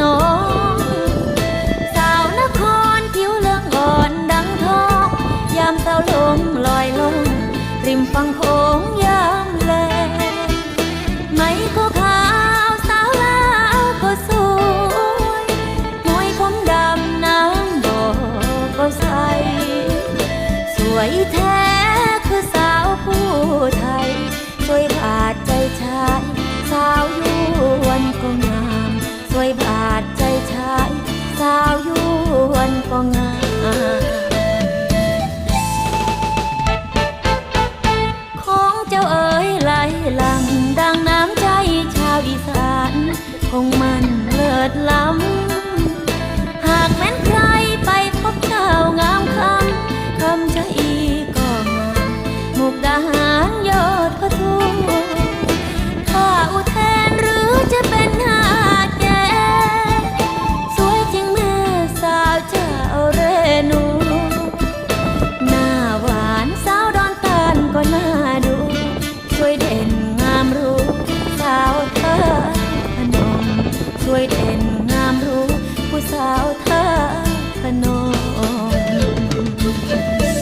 น้องสาวนครผิวเหลืองอ่อนดังทองยามเศร้าลงลอยลงริมฝั่งโขงยามแลไหมก็ขาวสาวลาวก็สวยมวยผมดำน้ำบ่อก็ใสสวยแท้คือสาวผู้ไทยช่วยบาดใจชายสาวยวนก็งามช่วยบาดใจชายสาวยวนก็งามของเจ้าเอ๋ยไหลหลังดังน้ำใจชาวอีสานคงมันเลิศล้ำหากแม้นใครไปพบเจ้างามคำคำจะอีก็งามมุกดาหารยอดกระทู้ถ้าอุเทนหรือจะเป็นหาดแก่สวยจริงแม่สาวเจ้าเรนูหน้าหวานสาวดอนตาลก็น่าดูช่วยเด่นงามรู้สาวเธอพนมช่วยเด่